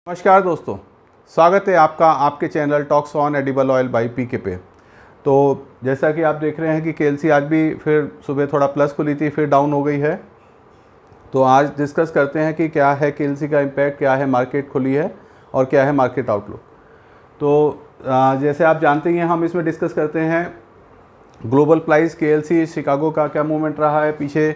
नमस्कार दोस्तों, स्वागत है आपका आपके channel talks on edible oil by PK पे। तो जैसा कि आप देख रहे हैं कि केएलसी आज भी फिर सुबह थोड़ा प्लस खुली थी, फिर डाउन हो गई है। तो आज डिस्कस करते हैं कि क्या है केएलसी का इम्पैक्ट, क्या है मार्केट खुली है और क्या है मार्केट आउटलुक। तो जैसे आप जानते ही हैं, हम इसमें डिस्कस करते हैं ग्लोबल प्राइस, केएलसी शिकागो का क्या मूवमेंट रहा है पीछे,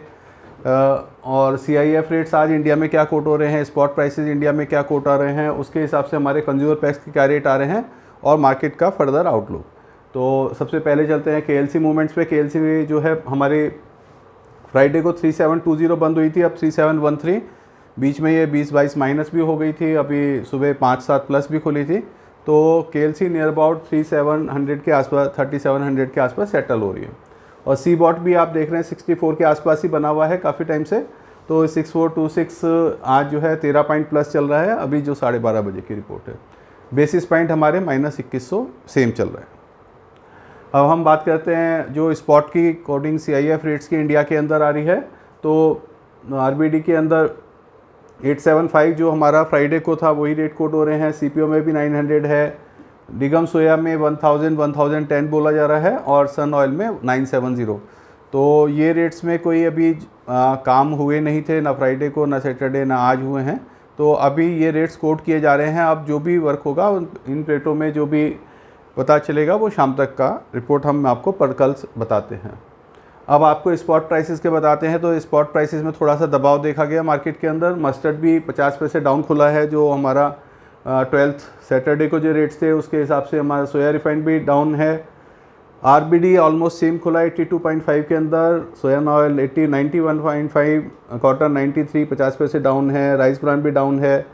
और सीआईएफ रेट्स आज इंडिया में क्या कोट हो रहे हैं, स्पॉट प्राइसेस इंडिया में क्या कोट आ रहे हैं, उसके हिसाब से हमारे कंज्यूमर पैक्स के क्या रेट आ रहे हैं और मार्केट का फर्दर आउटलुक। तो सबसे पहले चलते हैं केएलसी मूवमेंट्स पे। केएलसी जो है हमारे फ्राइडे को 3720 बंद हुई थी, अब 3713, बीच में ये 20-22 माइनस भी हो गई थी, अभी सुबह 5-7 प्लस भी खुली थी। तो केएलसी नियर अबाउट 3700 के आसपास, 3700 के आसपास सेटल हो रही है। और सी बॉट भी आप देख रहे हैं 64 के आसपास ही बना हुआ है काफ़ी टाइम से। तो 6426 आज जो है 13 पॉइंट प्लस चल रहा है, अभी जो 12:30 बजे की रिपोर्ट है। बेसिस पॉइंट हमारे -2100 सेम चल रहा है। अब हम बात करते हैं जो स्पॉट की कोडिंग सीआईएफ रेट्स की इंडिया के अंदर आ रही है। तो आरबीडी के अंदर 875 जो हमारा फ्राइडे को था वही रेट कोड हो रहे हैं। सीपीओ में भी 900 है, डिगम सोया में 1010 बोला जा रहा है और सन ऑयल में 970। तो ये रेट्स में कोई अभी काम हुए नहीं थे, ना फ्राइडे को, ना सैटरडे, ना आज हुए हैं। तो अभी ये रेट्स कोट किए जा रहे हैं। अब जो भी वर्क होगा इन रेटों में जो भी पता चलेगा वो शाम तक का रिपोर्ट हम आपको पर कल बताते हैं। अब आपको स्पॉट प्राइसेस के बताते हैं। तो स्पॉट प्राइसेस में थोड़ा सा दबाव देखा गया मार्केट के अंदर। मस्टर्ड भी 50 पैसे डाउन खुला है, जो हमारा 12th सैटरडे को जो रेट्स थे उसके हिसाब से। हमारा सोया रिफाइंड भी डाउन है। आरबीडी ऑलमोस्ट सेम खुला 82.5 के अंदर, सोया ऑयल 91.5, कॉटन 93, 50 पैसे डाउन है। राइस ब्रांड भी डाउन है।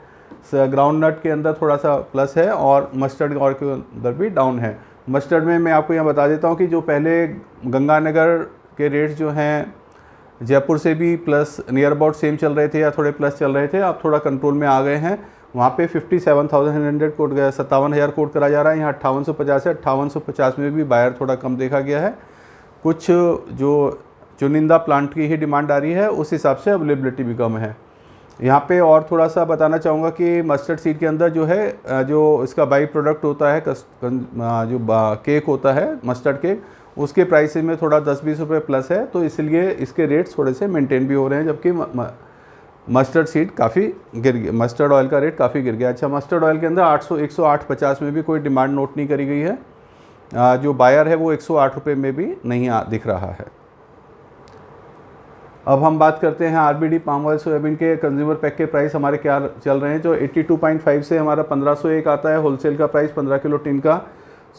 ग्राउंड नट के अंदर थोड़ा सा प्लस है और मस्टर्ड और के अंदर भी डाउन है। मस्टर्ड में मैं आपको यहाँ बता देता हूँ कि जो पहले गंगानगर के रेट्स जो हैं जयपुर से भी प्लस नियर अबाउट सेम चल रहे थे या थोड़े प्लस चल रहे थे, अब थोड़ा कंट्रोल में आ गए हैं। वहाँ पे 57,100 कोट गया, 57,000 कोट करा जा रहा है। यहाँ 5850 है। 5850 में भी बायर थोड़ा कम देखा गया है। कुछ जो चुनिंदा प्लांट की ही डिमांड आ रही है, उस हिसाब से अवेलेबिलिटी भी कम है यहाँ पे। और थोड़ा सा बताना चाहूँगा कि मस्टर्ड सीड के अंदर जो है, जो इसका बाई प्रोडक्ट होता है, जो केक होता है मस्टर्ड केक, उसके प्राइस में थोड़ा 10-20 रुपये प्लस है। तो इसलिए इसके रेट्स थोड़े से मेंटेन भी हो रहे हैं, जबकि मस्टर्ड सीड काफ़ी गिर गया, मस्टर्ड ऑयल का रेट काफ़ी गिर गया। अच्छा, मस्टर्ड ऑयल के अंदर 108.50 में भी कोई डिमांड नोट नहीं करी गई है। जो बायर है वो 108 रुपये में भी नहीं दिख रहा है। अब हम बात करते हैं आरबीडी पाम ऑयल सोयाबीन के कंज्यूमर पैक के प्राइस हमारे क्या चल रहे हैं। जो 82.5 से हमारा 1501 आता है होलसेल का प्राइस 15 किलो टिन का।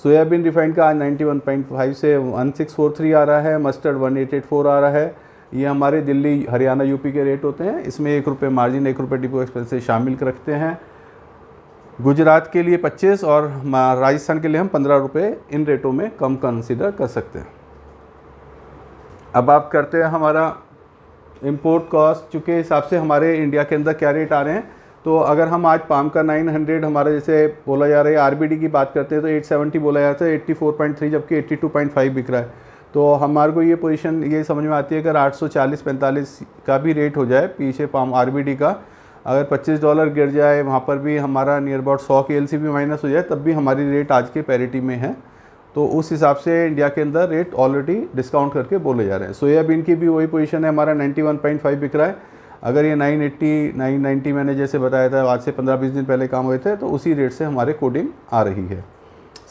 सोयाबीन रिफाइंड का आज 91.5 से 1643 आ रहा है। मस्टर्ड 1884 आ रहा है। ये हमारे दिल्ली, हरियाणा, यूपी के रेट होते हैं। इसमें 1 रुपये मार्जिन, 1 रुपये डिपो एक्सपेंसेस शामिल रखते हैं। गुजरात के लिए 25 और राजस्थान के लिए हम 15 रुपये इन रेटों में कम कंसिडर कर सकते हैं। अब आप करते हैं हमारा इंपोर्ट कॉस्ट के हिसाब से हमारे इंडिया के अंदर क्या रेट आ रहे हैं। तो अगर हम आज पाम का 900 हमारा जैसे बोला जा रहा है, आरबीडी की बात करते हैं तो 870 बोला जाता है, 84.3 जबकि 82.5 बिक रहा है। तो हमारे को ये पोजीशन ये समझ में आती है, अगर 840-45 का भी रेट हो जाए पीछे पाम आरबीडी का, अगर $25 गिर जाए, वहाँ पर भी हमारा नियर अबाउट 100 केएलसी भी माइनस हो जाए, तब भी हमारी रेट आज के पैरिटी में है। तो उस हिसाब से इंडिया के अंदर रेट ऑलरेडी डिस्काउंट करके बोले जा रहे हैं। सोयाबीन की भी वही पोजीशन है, हमारा 91.5 बिक रहा है। अगर ये 980, 990 मैंने जैसे बताया था, आज से 15-20 दिन पहले काम हुए थे, तो उसी रेट से हमारे कोडिंग आ रही है।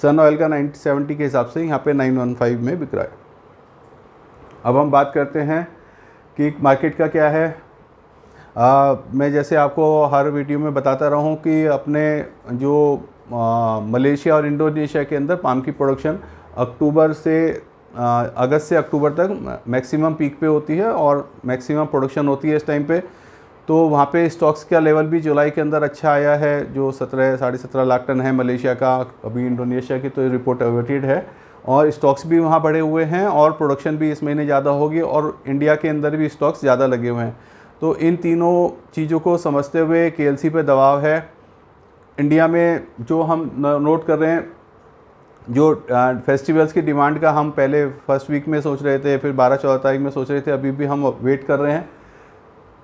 सन ऑयल का 970 के हिसाब से यहाँ पे 915 में बिक रहा है। अब हम बात करते हैं कि मार्केट का क्या है। मैं जैसे आपको हर वीडियो में बताता रहा हूँ कि अपने जो मलेशिया और इंडोनेशिया के अंदर पाम की प्रोडक्शन अक्टूबर से अगस्त से अक्टूबर तक मैक्सिमम पीक पे होती है और मैक्सिमम प्रोडक्शन होती है इस टाइम पे। तो वहाँ पे स्टॉक्स का लेवल भी जुलाई के अंदर अच्छा आया है, जो 17-17.5 लाख टन है मलेशिया का। अभी इंडोनेशिया की तो रिपोर्ट अवेटेड है और स्टॉक्स भी वहाँ बढ़े हुए हैं और प्रोडक्शन भी इस महीने ज़्यादा होगी और इंडिया के अंदर भी स्टॉक्स ज़्यादा लगे हुए हैं। तो इन तीनों चीज़ों को समझते हुए केएलसी पे दबाव है। इंडिया में जो हम नोट कर रहे हैं, जो फेस्टिवल्स की डिमांड का हम पहले फर्स्ट वीक में सोच रहे थे, फिर 12-14 तारीख में सोच रहे थे, अभी भी हम वेट कर रहे हैं।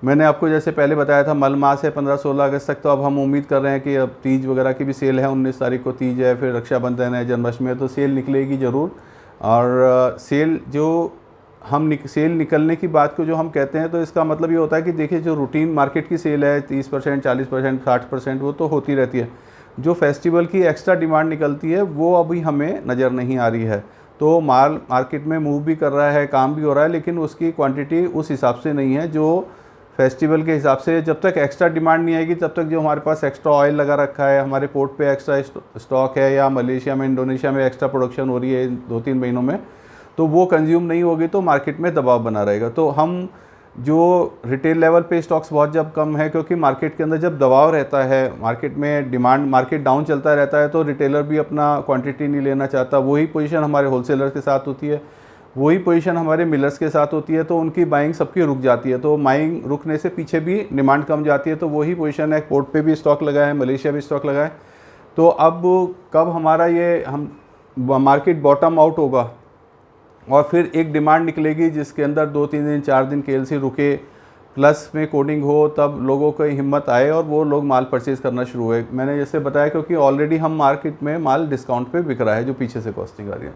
मैंने आपको जैसे पहले बताया था मल मास है 15-16 अगस्त तक, तो अब हम उम्मीद कर रहे हैं कि अब तीज वगैरह की भी सेल है, 19 तारीख को तीज है, फिर रक्षाबंधन है, जन्माष्टमी है, तो सेल निकलेगी ज़रूर। और सेल जो सेल निकलने की बात को जो हम कहते हैं, तो इसका मतलब ये होता है कि देखिए जो रूटीन मार्केट की सेल है 30%, 40%, 60%, वो तो होती रहती है। जो फेस्टिवल की एक्स्ट्रा डिमांड निकलती है वो अभी हमें नज़र नहीं आ रही है। तो माल मार्केट में मूव भी कर रहा है, काम भी हो रहा है, लेकिन उसकी क्वांटिटी उस हिसाब से नहीं है जो फेस्टिवल के हिसाब से। जब तक एक्स्ट्रा डिमांड नहीं आएगी तब तक जो हमारे पास एक्स्ट्रा ऑयल लगा रखा है, हमारे पोर्ट पे एक्स्ट्रा स्टॉक है, या मलेशिया में, इंडोनेशिया में एक्स्ट्रा प्रोडक्शन हो रही है 2-3 महीनों में, तो वो कंज्यूम नहीं होगी, तो मार्केट में दबाव बना रहेगा। तो हम जो रिटेल लेवल पे स्टॉक्स बहुत जब कम है, क्योंकि मार्केट के अंदर जब दबाव रहता है, मार्केट में डिमांड, मार्केट डाउन चलता रहता है, तो रिटेलर भी अपना क्वांटिटी नहीं लेना चाहता। वही पोजीशन हमारे होलसेलर के साथ होती है, वही पोजीशन हमारे मिलर्स के साथ होती है, तो उनकी बाइंग सबकी रुक जाती है। तो बाइंग रुकने से पीछे भी डिमांड कम जाती है। तो वही पोजीशन है, पोर्ट पे भी स्टॉक लगा है, मलेशिया भी स्टॉक लगा है। तो अब कब हमारा ये हम मार्केट बॉटम आउट होगा और फिर एक डिमांड निकलेगी जिसके अंदर 2-3 दिन 4 दिन केएलसी रुके, प्लस में कोडिंग हो, तब लोगों को हिम्मत आए और वो लोग माल परचेज़ करना शुरू हुए। मैंने जैसे बताया, क्योंकि ऑलरेडी हम मार्केट में माल डिस्काउंट पे बिक रहा है जो पीछे से कॉस्टिंग आ रही है,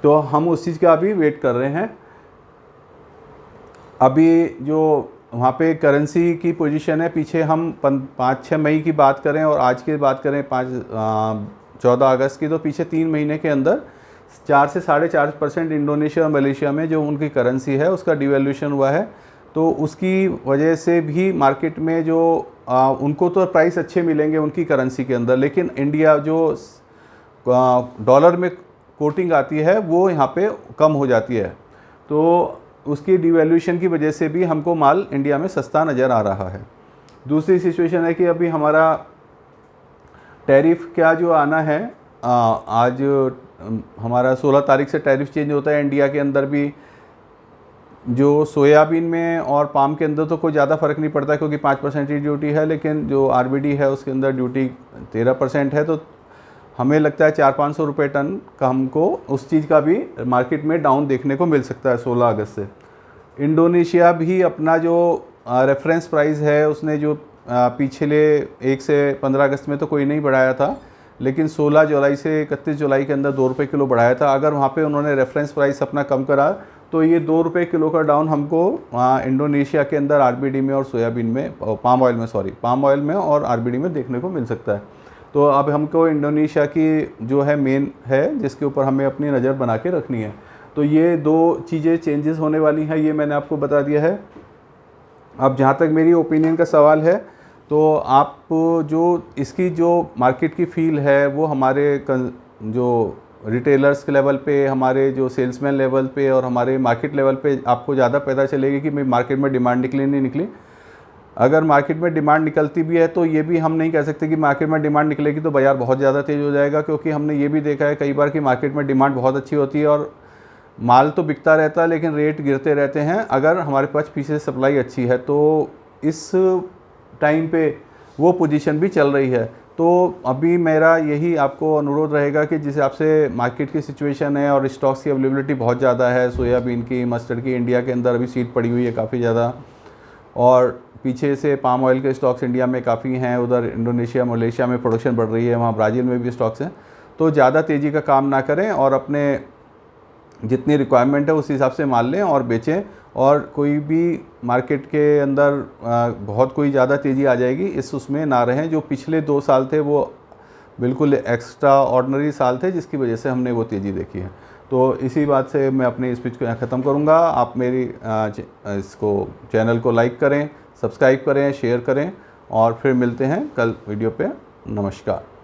तो हम उस चीज़ का अभी वेट कर रहे हैं। अभी जो वहाँ पे करेंसी की पोजीशन है, पीछे हम 5-6 मई की बात करें और आज की बात करें 14 अगस्त की, तो पीछे 3 महीने के अंदर 4 से 4.5% इंडोनेशिया और मलेशिया में जो उनकी करेंसी है उसका डिवैल्यूएशन हुआ है। तो उसकी वजह से भी मार्केट में जो उनको तो प्राइस अच्छे मिलेंगे उनकी करेंसी के अंदर, लेकिन इंडिया जो डॉलर में कोटिंग आती है वो यहाँ पे कम हो जाती है, तो उसकी डिवैल्यूएशन की वजह से भी हमको माल इंडिया में सस्ता नज़र आ रहा है। दूसरी सिचुएशन है कि अभी हमारा टैरिफ क्या जो आना है, आज हमारा 16 तारीख से टैरिफ चेंज होता है इंडिया के अंदर भी। जो सोयाबीन में और पाम के अंदर तो कोई ज़्यादा फ़र्क नहीं पड़ता, क्योंकि 5% की ड्यूटी है, लेकिन जो आरबीडी है उसके अंदर ड्यूटी 13% है। तो हमें लगता है 400-500 रुपये टन का हमको उस चीज़ का भी मार्केट में डाउन देखने को मिल सकता है 16 अगस्त से। इंडोनेशिया भी अपना जो रेफरेंस प्राइस है उसने जो पिछले 1 से 15 अगस्त में तो कोई नहीं बढ़ाया था, लेकिन 16 जुलाई से 31 जुलाई के अंदर 2 रुपये किलो बढ़ाया था। अगर वहाँ पे उन्होंने रेफरेंस प्राइस अपना कम करा तो ये 2 रुपये किलो का डाउन हमको इंडोनेशिया के अंदर आरबीडी में और सोयाबीन में, पाम ऑयल में और आरबीडी में देखने को मिल सकता है। तो अब हमको इंडोनेशिया की जो है मेन है जिसके ऊपर हमें अपनी नज़र बना के रखनी है। तो ये 2 चीज़ें चेंजेस होने वाली हैं, ये मैंने आपको बता दिया है। अब जहाँ तक मेरी ओपिनियन का सवाल है, तो आप जो इसकी जो मार्केट की फील है वो हमारे जो रिटेलर्स के लेवल पे, हमारे जो सेल्समैन लेवल पे और हमारे मार्केट लेवल पे आपको ज़्यादा पता चलेगी कि मार्केट में डिमांड निकली नहीं निकली। अगर मार्केट में डिमांड निकलती भी है तो ये भी हम नहीं कह सकते कि मार्केट में डिमांड निकलेगी तो बाज़ार बहुत ज़्यादा तेज़ हो जाएगा, क्योंकि हमने ये भी देखा है कई बार कि मार्केट में डिमांड बहुत अच्छी होती है और माल तो बिकता रहता है लेकिन रेट गिरते रहते हैं। अगर हमारे पास पीछे से सप्लाई अच्छी है तो इस टाइम पे वो पोजीशन भी चल रही है। तो अभी मेरा यही आपको अनुरोध रहेगा कि जिस हिसाब से मार्केट की सिचुएशन है और स्टॉक्स की अवेलेबिलिटी बहुत ज़्यादा है, सोयाबीन की, मस्टर्ड की, इंडिया के अंदर अभी सीट पड़ी हुई है काफ़ी ज़्यादा, और पीछे से पाम ऑयल के स्टॉक्स इंडिया में काफ़ी हैं, उधर इंडोनेशिया मलेशिया में प्रोडक्शन बढ़ रही है, वहाँ ब्राज़ील में भी स्टॉक्स हैं। तो ज़्यादा तेज़ी का काम ना करें और अपने जितनी रिक्वायरमेंट है उस हिसाब से माल लें और बेचें। और कोई भी मार्केट के अंदर बहुत कोई ज़्यादा तेज़ी आ जाएगी उसमें ना रहें। जो पिछले 2 साल थे वो बिल्कुल एक्स्ट्रा ऑर्डिनरी साल थे जिसकी वजह से हमने वो तेज़ी देखी है। तो इसी बात से मैं अपनी स्पीच को यहाँ ख़त्म करूँगा। आप मेरी इसको चैनल को लाइक करें, सब्सक्राइब करें, शेयर करें और फिर मिलते हैं कल वीडियो पे। नमस्कार।